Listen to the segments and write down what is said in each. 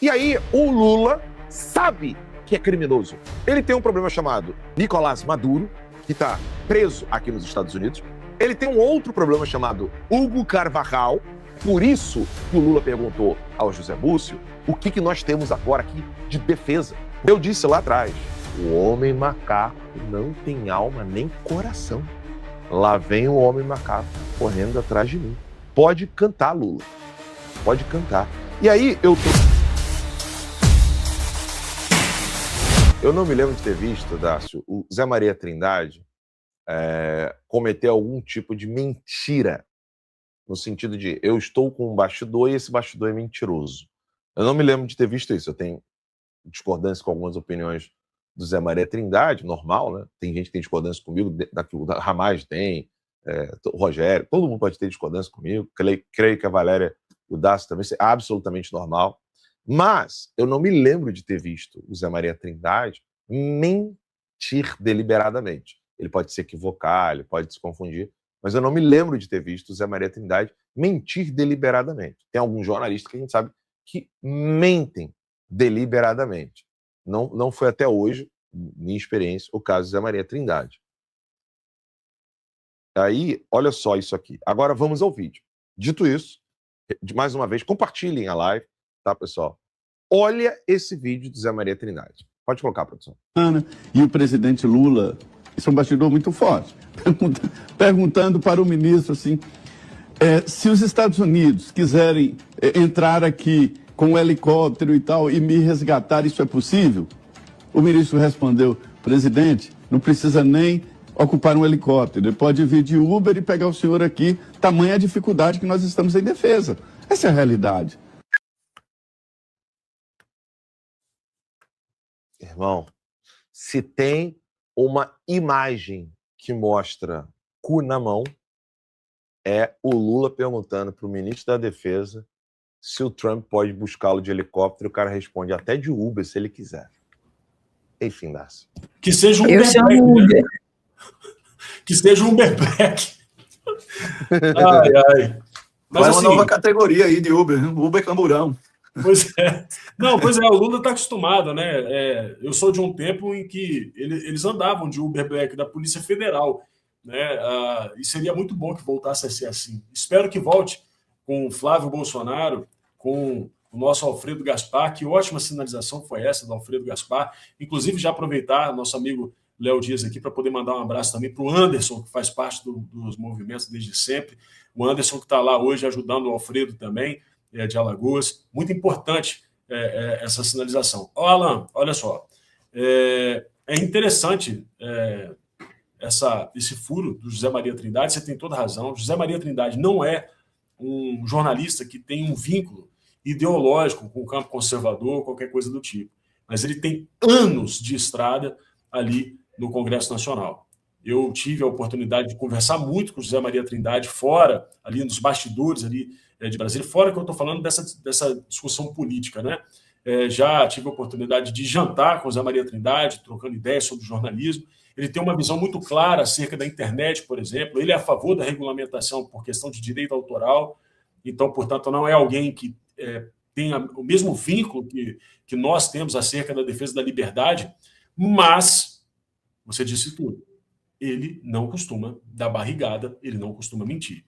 E aí o Lula sabe que é criminoso. Ele tem um problema chamado Nicolás Maduro, que está preso aqui nos Estados Unidos. Ele tem um outro problema chamado Hugo Carvajal. Por isso que o Lula perguntou ao José Múcio o que nós temos agora aqui de defesa. Eu disse lá atrás, o homem macaco não tem alma nem coração. Lá vem o homem macaco correndo atrás de mim. Pode cantar, Lula. Pode cantar. E aí eu não me lembro de ter visto, Dácio, o Zé Maria Trindade cometer algum tipo de mentira, no sentido de eu estou com um bastidor e esse bastidor é mentiroso. Eu não me lembro de ter visto isso. Eu tenho discordância com algumas opiniões do Zé Maria Trindade, normal, né? Tem gente que tem discordância comigo, da Ramage tem, o Rogério, todo mundo pode ter discordância comigo, creio que a Valéria e o Dácio também, isso é absolutamente normal. Mas eu não me lembro de ter visto o Zé Maria Trindade mentir deliberadamente. Ele pode se equivocar, ele pode se confundir, mas eu não me lembro de ter visto o Zé Maria Trindade mentir deliberadamente. Tem alguns jornalistas que a gente sabe que mentem deliberadamente. Não foi até hoje, minha experiência, o caso do Zé Maria Trindade. Aí, olha só isso aqui. Agora vamos ao vídeo. Dito isso, mais uma vez, compartilhem a live, tá, pessoal? Olha esse vídeo do Zé Maria Trindade. Pode colocar, produção. E o presidente Lula, isso é um bastidor muito forte, perguntando para o ministro assim, se os Estados Unidos quiserem entrar aqui com um helicóptero e tal e me resgatar, isso é possível? O ministro respondeu, presidente, não precisa nem ocupar um helicóptero, ele pode vir de Uber e pegar o senhor aqui, tamanha a dificuldade que nós estamos em defesa. Essa é a realidade. Irmão, se tem uma imagem que mostra cu na mão, é o Lula perguntando para o ministro da Defesa se o Trump pode buscá-lo de helicóptero, o cara responde até de Uber, se ele quiser. Enfim, Dácio. Que seja um Uber, né? Que seja um Uber Black. Ai, ai. Mas é uma nova categoria aí de Uber, Uber Camburão. Pois é. Não, pois é, o Lula está acostumado, né? Eu sou de um tempo em que eles andavam de Uber Black da Polícia Federal, né? E seria muito bom que voltasse a ser assim. Espero que volte com o Flávio Bolsonaro, com o nosso Alfredo Gaspar. Que ótima sinalização foi essa do Alfredo Gaspar. Inclusive, já aproveitar nosso amigo Léo Dias aqui para poder mandar um abraço também para o Anderson, que faz parte dos movimentos desde sempre. O Anderson que está lá hoje ajudando o Alfredo também, de Alagoas. Muito importante essa sinalização. Alan, olha só. É interessante esse furo do José Maria Trindade. Você tem toda a razão. José Maria Trindade não é um jornalista que tem um vínculo ideológico com o campo conservador, qualquer coisa do tipo. Mas ele tem anos de estrada ali no Congresso Nacional. Eu tive a oportunidade de conversar muito com o José Maria Trindade fora, ali nos bastidores ali de Brasília, fora que eu estou falando dessa discussão política, né? Já tive a oportunidade de jantar com o José Maria Trindade, trocando ideias sobre jornalismo. Ele tem uma visão muito clara acerca da internet, por exemplo. Ele é a favor da regulamentação por questão de direito autoral. Então, portanto, não é alguém que tenha o mesmo vínculo que nós temos acerca da defesa da liberdade, mas, você disse tudo, ele não costuma dar barrigada, ele não costuma mentir.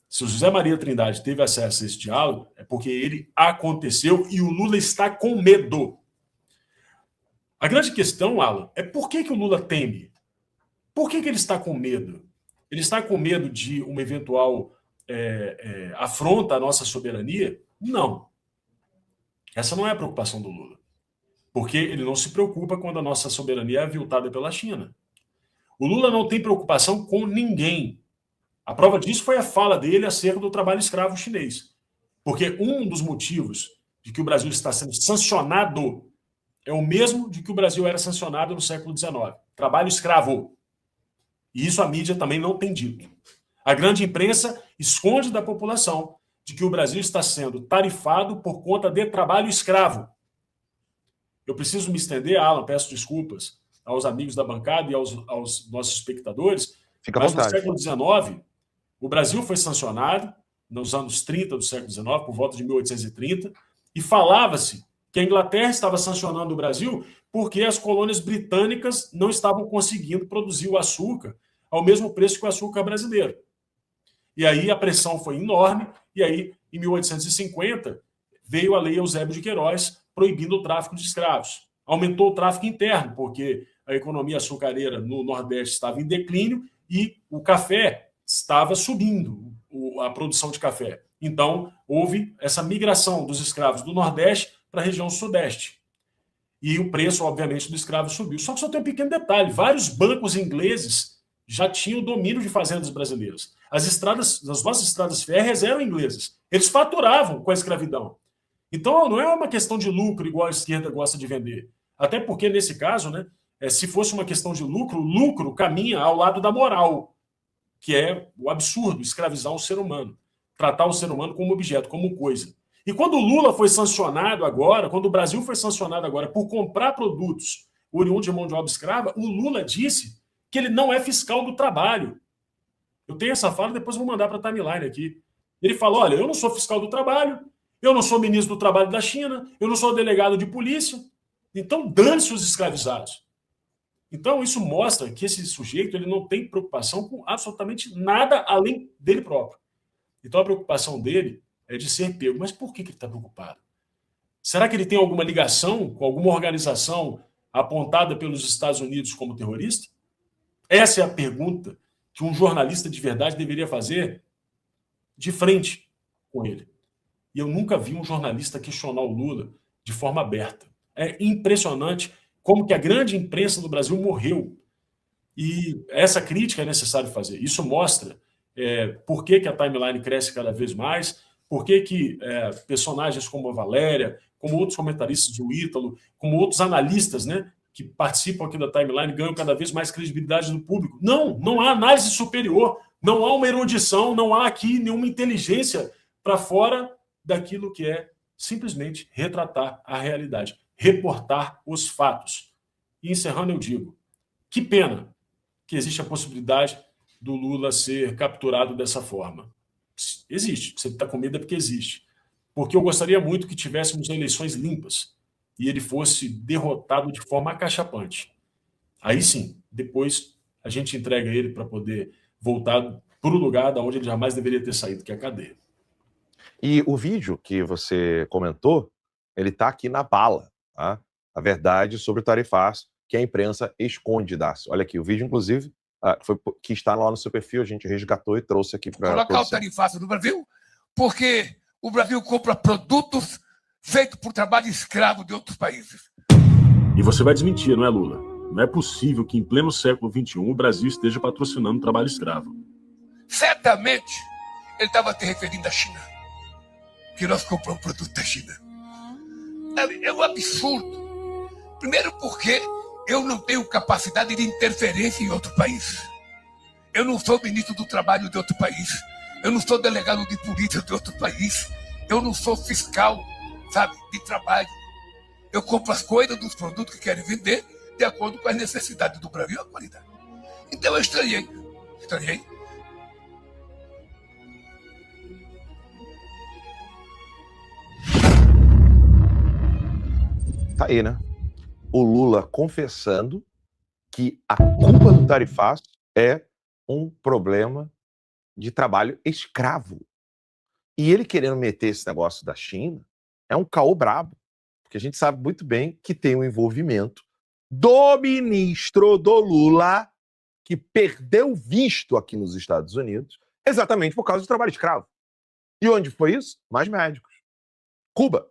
Se o José Maria Trindade teve acesso a esse diálogo, é porque ele aconteceu e o Lula está com medo. A grande questão, Alan, é por que o Lula teme? Por que ele está com medo? Ele está com medo de uma eventual afronta à nossa soberania? Não. Essa não é a preocupação do Lula. Porque ele não se preocupa quando a nossa soberania é aviltada pela China. O Lula não tem preocupação com ninguém. A prova disso foi a fala dele acerca do trabalho escravo chinês. Porque um dos motivos de que o Brasil está sendo sancionado é o mesmo de que o Brasil era sancionado no século XIX. Trabalho escravo. E isso a mídia também não tem dito. A grande imprensa esconde da população de que o Brasil está sendo tarifado por conta de trabalho escravo. Eu preciso me estender, Alan, peço desculpas aos amigos da bancada e aos nossos espectadores, Fica à mas vontade. no século XIX, o Brasil foi sancionado, nos anos 30 do século XIX, por volta de 1830, e falava-se que a Inglaterra estava sancionando o Brasil porque as colônias britânicas não estavam conseguindo produzir o açúcar ao mesmo preço que o açúcar brasileiro. E aí a pressão foi enorme, e aí, em 1850, veio a Lei Eusébio de Queiroz proibindo o tráfico de escravos. Aumentou o tráfico interno, porque a economia açucareira no Nordeste estava em declínio e o café estava subindo, a produção de café. Então, houve essa migração dos escravos do Nordeste para a região Sudeste. E o preço, obviamente, do escravo subiu. Só que só tem um pequeno detalhe: vários bancos ingleses já tinham domínio de fazendas brasileiras. As nossas estradas férreas eram inglesas. Eles faturavam com a escravidão. Então, não é uma questão de lucro, igual a esquerda gosta de vender. Até porque, nesse caso, né, se fosse uma questão de lucro, o lucro caminha ao lado da moral, que é o absurdo, escravizar o ser humano, tratar o ser humano como objeto, como coisa. E quando o Lula foi sancionado agora, quando o Brasil foi sancionado agora por comprar produtos oriundos de mão de obra escrava, o Lula disse que ele não é fiscal do trabalho. Eu tenho essa fala, depois vou mandar para a timeline aqui. Ele falou: olha, eu não sou fiscal do trabalho, eu não sou ministro do trabalho da China, eu não sou delegado de polícia, então dane-se os escravizados. Então isso mostra que esse sujeito ele não tem preocupação com absolutamente nada além dele próprio. Então a preocupação dele é de ser pego. Mas por que ele está preocupado? Será que ele tem alguma ligação com alguma organização apontada pelos Estados Unidos como terrorista? Essa é a pergunta que um jornalista de verdade deveria fazer de frente com ele. E eu nunca vi um jornalista questionar o Lula de forma aberta. É impressionante como que a grande imprensa do Brasil morreu. E essa crítica é necessário fazer. Isso mostra por que a timeline cresce cada vez mais, por que personagens como a Valéria, como outros comentaristas do Ítalo, como outros analistas, né, que participam aqui da timeline ganham cada vez mais credibilidade do público. Não há análise superior, não há uma erudição, não há aqui nenhuma inteligência para fora daquilo que é simplesmente retratar a realidade, reportar os fatos. E encerrando, eu digo, que pena que existe a possibilidade do Lula ser capturado dessa forma. Existe. Você está com medo é porque existe. Porque eu gostaria muito que tivéssemos eleições limpas e ele fosse derrotado de forma acachapante. Aí sim, depois a gente entrega ele para poder voltar para o lugar de onde ele jamais deveria ter saído, que é a cadeia. E o vídeo que você comentou, ele está aqui na bala, tá? A verdade sobre o tarifaço que a imprensa esconde, Dácio. Olha aqui, o vídeo, inclusive, que está lá no seu perfil, a gente resgatou e trouxe aqui para colocar o tarifaço no Brasil, porque o Brasil compra produtos feitos por trabalho escravo de outros países. E você vai desmentir, não é, Lula? Não é possível que em pleno século XXI o Brasil esteja patrocinando o trabalho escravo. Certamente ele estava se referindo à China, que nós compramos produto da China. É um absurdo. Primeiro porque eu não tenho capacidade de interferência em outro país. Eu não sou ministro do trabalho de outro país. Eu não sou delegado de polícia de outro país. Eu não sou fiscal, sabe, de trabalho. Eu compro as coisas dos produtos que querem vender de acordo com as necessidades do Brasil e a qualidade. Então eu estranhei. Tá aí, né? O Lula confessando que a culpa do tarifaço é um problema de trabalho escravo. E ele querendo meter esse negócio da China é um caô brabo, porque a gente sabe muito bem que tem um envolvimento do ministro do Lula, que perdeu visto aqui nos Estados Unidos, exatamente por causa do trabalho escravo. E onde foi isso? Mais médicos. Cuba.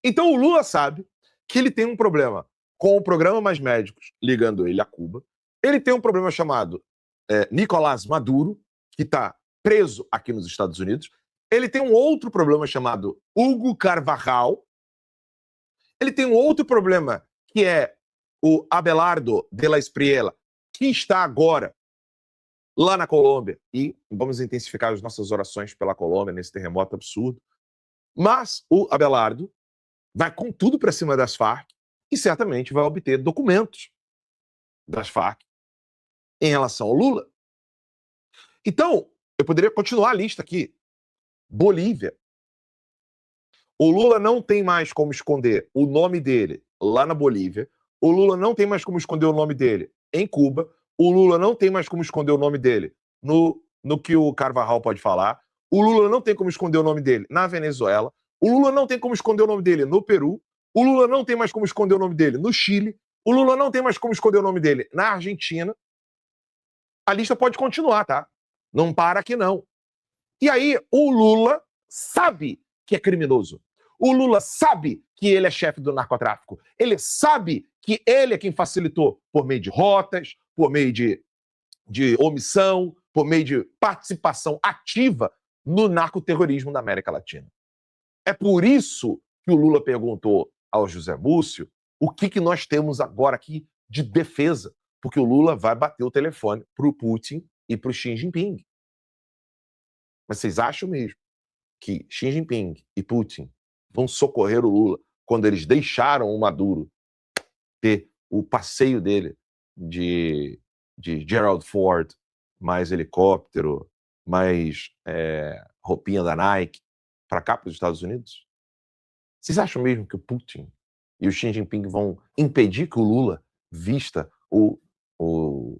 Então o Lula sabe que ele tem um problema com o programa Mais Médicos, ligando ele a Cuba. Ele tem um problema chamado Nicolás Maduro, que está preso aqui nos Estados Unidos. Ele tem um outro problema chamado Hugo Carvajal. Ele tem um outro problema, que é o Abelardo de la Espriella, que está agora lá na Colômbia. E vamos intensificar as nossas orações pela Colômbia nesse terremoto absurdo. Mas o Abelardo vai com tudo para cima das Farc e certamente vai obter documentos das Farc em relação ao Lula. Então, eu poderia continuar a lista aqui. Bolívia. O Lula não tem mais como esconder o nome dele lá na Bolívia. O Lula não tem mais como esconder o nome dele em Cuba. O Lula não tem mais como esconder o nome dele no que o Carvajal pode falar. O Lula não tem como esconder o nome dele na Venezuela. O Lula não tem como esconder o nome dele no Peru. O Lula não tem mais como esconder o nome dele no Chile. O Lula não tem mais como esconder o nome dele na Argentina. A lista pode continuar, tá? Não para aqui, não. E aí, o Lula sabe que é criminoso. O Lula sabe que ele é chefe do narcotráfico. Ele sabe que ele é quem facilitou por meio de rotas, por meio de omissão, por meio de participação ativa no narcoterrorismo da América Latina. É por isso que o Lula perguntou ao José Múcio o que nós temos agora aqui de defesa, porque o Lula vai bater o telefone para o Putin e para o Xi Jinping. Mas vocês acham mesmo que Xi Jinping e Putin vão socorrer o Lula quando eles deixaram o Maduro ter o passeio dele de Gerald Ford, mais helicóptero, mais roupinha da Nike, para cá, para os Estados Unidos? Vocês acham mesmo que o Putin e o Xi Jinping vão impedir que o Lula vista como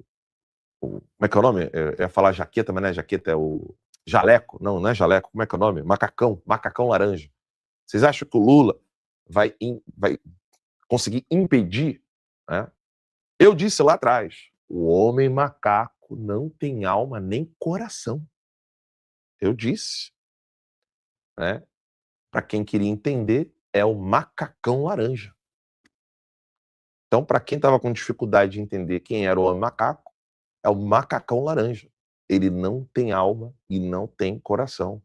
é que é o nome? Eu ia falar jaqueta, mas não é jaqueta, é o jaleco. Não é jaleco. Como é que é o nome? Macacão laranja. Vocês acham que o Lula vai conseguir impedir, né? Eu disse lá atrás, o homem macaco não tem alma nem coração. Eu disse, né? Para quem queria entender, é o macacão laranja. Então, para quem estava com dificuldade de entender quem era o homem macaco, é o macacão laranja. Ele não tem alma e não tem coração.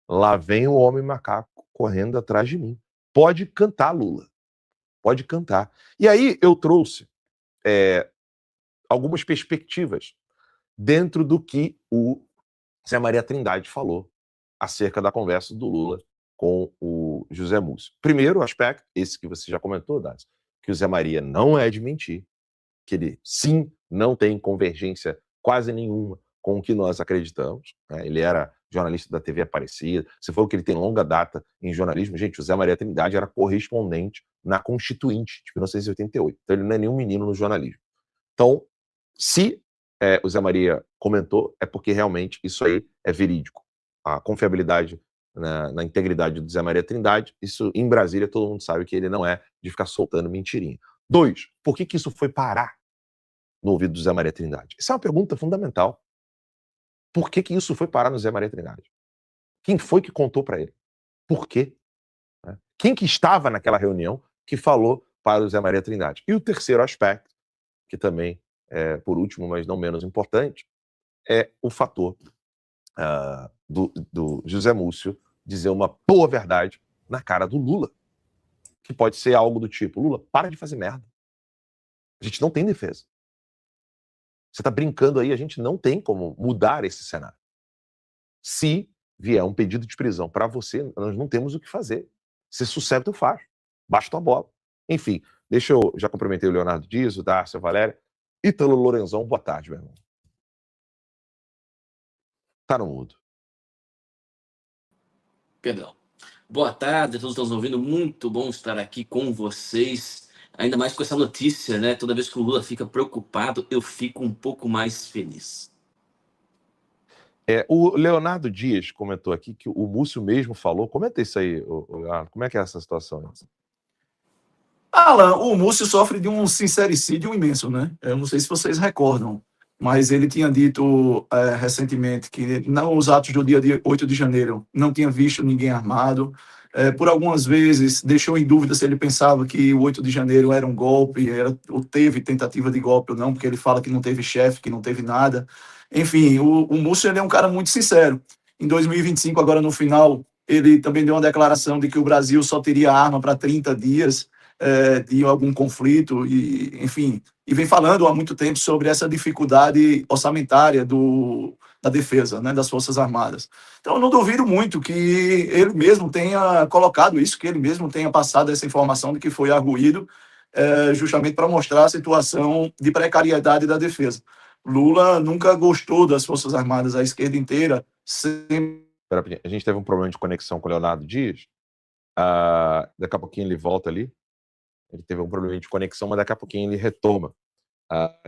Lá vem o homem macaco correndo atrás de mim. Pode cantar, Lula. Pode cantar. E aí eu trouxe algumas perspectivas dentro do que o Zé Maria Trindade falou acerca da conversa do Lula com o José Múcio. Primeiro aspecto, esse que você já comentou, Dades, que o Zé Maria não é de mentir, que ele, sim, não tem convergência quase nenhuma com o que nós acreditamos, né? Ele era jornalista da TV Aparecida, você falou que ele tem longa data em jornalismo. Gente, o Zé Maria Trindade era correspondente na Constituinte de 1988, então ele não é nenhum menino no jornalismo. Então, se o Zé Maria comentou, é porque realmente isso aí é verídico. A confiabilidade na integridade do Zé Maria Trindade, isso em Brasília todo mundo sabe que ele não é de ficar soltando mentirinha. 2, por que isso foi parar no ouvido do Zé Maria Trindade? Essa é uma pergunta fundamental. Por que isso foi parar no Zé Maria Trindade? Quem foi que contou para ele? Por quê? Quem que estava naquela reunião que falou para o Zé Maria Trindade? E o terceiro aspecto, que também é, por último, mas não menos importante, é o fator do José Múcio dizer uma boa verdade na cara do Lula, que pode ser algo do tipo: Lula, para de fazer merda. A gente não tem defesa. Você está brincando aí, a gente não tem como mudar esse cenário. Se vier um pedido de prisão para você, nós não temos o que fazer. Se sossega, tu faz. Baixa tua bola. Enfim, deixa eu já cumprimentei o Leonardo Dias, o Darcio, a Valéria. Ítalo Lorenzão, boa tarde, meu irmão. Tá no mudo. Perdão. Boa tarde a todos que estão nos ouvindo. Muito bom estar aqui com vocês. Ainda mais com essa notícia, né? Toda vez que o Lula fica preocupado, eu fico um pouco mais feliz. O Leonardo Dias comentou aqui que o Múcio mesmo falou. Comenta isso aí, Leonardo. Como é que é essa situação? Alan, o Múcio sofre de um sincericídio imenso, né? Eu não sei se vocês recordam, mas ele tinha dito recentemente que nos atos do dia 8 de janeiro não tinha visto ninguém armado. Por algumas vezes deixou em dúvida se ele pensava que o 8 de janeiro era um golpe, ou teve tentativa de golpe ou não, porque ele fala que não teve chefe, que não teve nada. Enfim, o Múcio ele é um cara muito sincero. Em 2025, agora no final, ele também deu uma declaração de que o Brasil só teria arma para 30 dias de algum conflito, e, enfim, e vem falando há muito tempo sobre essa dificuldade orçamentária da defesa, né, das Forças Armadas. Então, eu não duvido muito que ele mesmo tenha colocado isso, que ele mesmo tenha passado essa informação de que foi arguído, justamente para mostrar a situação de precariedade da defesa. Lula nunca gostou das Forças Armadas, a esquerda inteira sempre... A gente teve um problema de conexão com o Leonardo Dias. Daqui a pouquinho ele volta ali. Ele teve um problema de conexão, mas daqui a pouquinho ele retoma.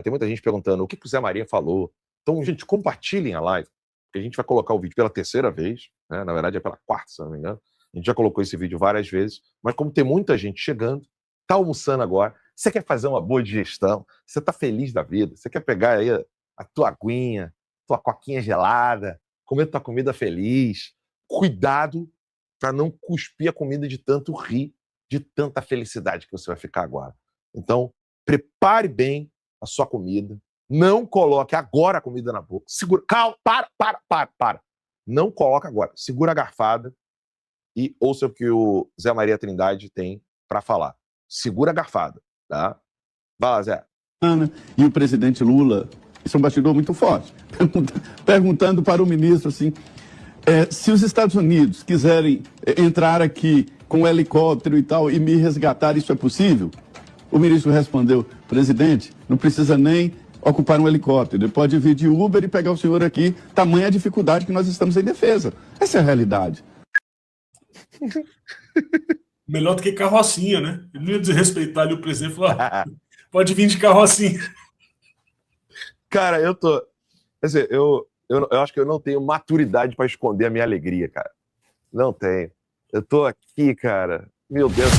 Tem muita gente perguntando o que o Zé Maria falou. Então, gente, compartilhem a live, porque a gente vai colocar o vídeo pela terceira vez, né? Na verdade é pela quarta, se não me engano. A gente já colocou esse vídeo várias vezes, mas como tem muita gente chegando, tá almoçando agora, você quer fazer uma boa digestão, você tá feliz da vida, você quer pegar aí a tua aguinha, tua coquinha gelada, comer tua comida feliz, cuidado para não cuspir a comida de tanto rir, de tanta felicidade que você vai ficar agora. Então, prepare bem a sua comida, não coloque agora a comida na boca, segura, calma, para. Não coloca agora, segura a garfada e ouça o que o Zé Maria Trindade tem para falar. Segura a garfada, tá? Vai lá, Zé. E o presidente Lula, isso é um bastidor muito forte, perguntando para o ministro assim, se os Estados Unidos quiserem entrar aqui com um helicóptero e tal e me resgatar, isso é possível? O ministro respondeu, presidente, não precisa nem ocupar um helicóptero, ele pode vir de Uber e pegar o senhor aqui, tamanha a dificuldade que nós estamos em defesa. Essa é a realidade. Melhor do que carrocinha, né? Ele não ia desrespeitar ali o presidente e falar, pode vir de carrocinha. Cara, eu acho que eu não tenho maturidade para esconder a minha alegria, cara. Não tenho. Eu tô aqui, cara. Meu Deus.